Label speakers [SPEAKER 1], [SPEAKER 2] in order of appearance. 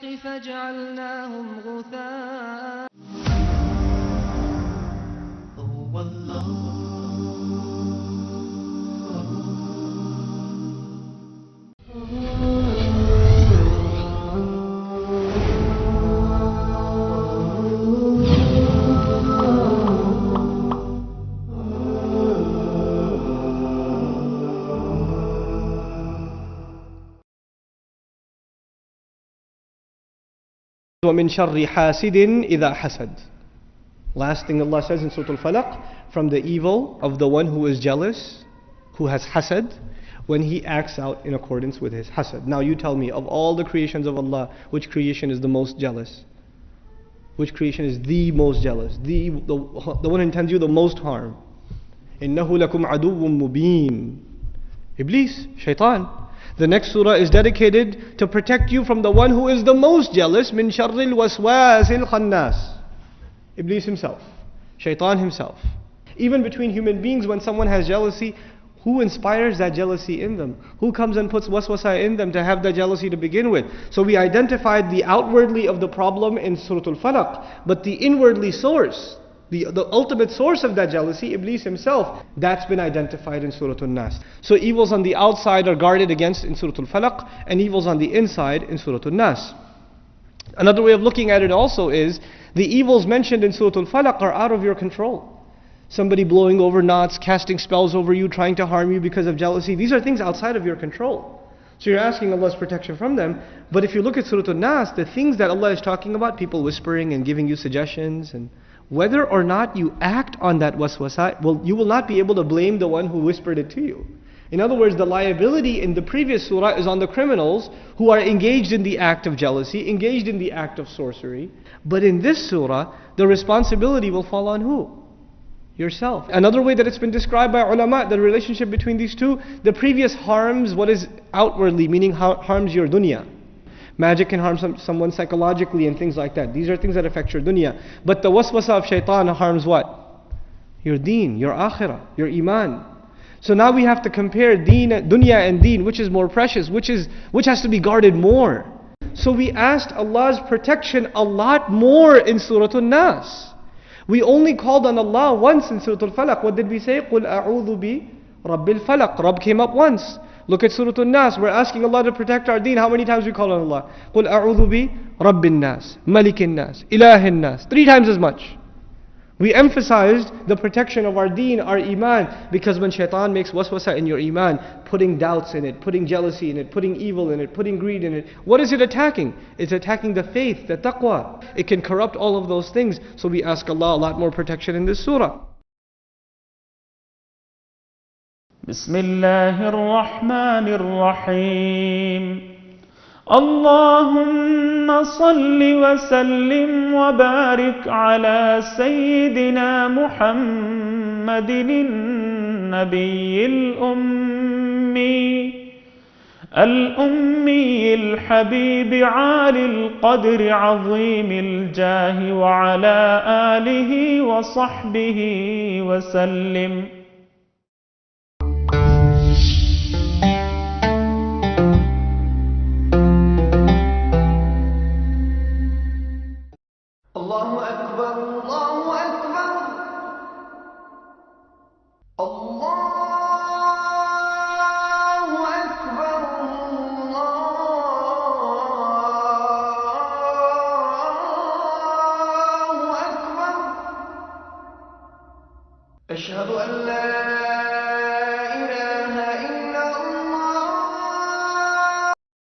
[SPEAKER 1] فجعلناهم غثاء. هو
[SPEAKER 2] وَمِن شَرِّ حَاسِدٍ إِذَا حَسَدَ. Last thing Allah says in Surah Al-Falaq, from the evil of the one who is jealous, who has hasad, when he acts out in accordance with his hasad. Now you tell me, of all the creations of Allah, which creation is the most jealous? Which creation is the most jealous? The one who intends you the most harm. إِنَّهُ لَكُمْ عَدُوٌّ مُبِينٌ. Iblis, shaitan. The next surah is dedicated to protect you from the one who is the most jealous, min sharril waswasil khannas. Iblis himself, shaitan himself. Even between human beings, when someone has jealousy, who inspires that jealousy in them? Who comes and puts waswasa in them to have that jealousy to begin with? So we identified the outwardly of the problem in Surah Al-Falaq, but the inwardly source, the ultimate source of that jealousy, Iblis himself, that's been identified in Surah An-Nas. So evils on the outside are guarded against in Surah Al-Falaq, and evils on the inside in Surah An-Nas. Another way of looking at it also is, the evils mentioned in Surah Al-Falaq are out of your control. Somebody blowing over knots, casting spells over you, trying to harm you because of jealousy. These are things outside of your control. So you're asking Allah's protection from them. But if you look at Surah An-Nas, the things that Allah is talking about, people whispering and giving you suggestions, and whether or not you act on that waswasa, well, you will not be able to blame the one who whispered it to you. In other words, the liability in the previous surah is on the criminals who are engaged in the act of jealousy, engaged in the act of sorcery. But in this surah, the responsibility will fall on who? Yourself. Another way that it's been described by ulama, the relationship between these two, the previous harms what is outwardly, meaning harms your dunya. Magic can harm someone psychologically and things like that. These are things that affect your dunya. But the waswasa of shaitan harms what? Your deen, your akhirah, your iman. So now we have to compare dunya and deen, which is more precious, which has to be guarded more. So we asked Allah's protection a lot more in Surah An-Nas. We only called on Allah once in Surah Al-Falaq. What did we say? قُلْ أَعُوذُ بِرَبِّ الْفَلَقِ. Rabb came up once. Look at Surah An-Nas. We're asking Allah to protect our deen. How many times we call on Allah? قُلْ أَعُوذُ بِرَبِّ النَّاسِ مَلِكِ النَّاسِ إِلَهِ النَّاسِ. 3 times as much. We emphasized the protection of our deen, our iman, because when shaitan makes waswasa in your iman, putting doubts in it, putting jealousy in it, putting evil in it, putting greed in it, what is it attacking? It's attacking the faith, the taqwa. It can corrupt all of those things. So we ask Allah a lot more protection in this surah.
[SPEAKER 3] بسم الله الرحمن الرحيم اللهم صل وسلم وبارك على سيدنا محمد النبي الأمي الحبيب عالي القدر عظيم الجاه وعلى آله وصحبه وسلم.
[SPEAKER 1] الله أكبر الله أكبر الله أكبر الله أكبر أشهد أن لا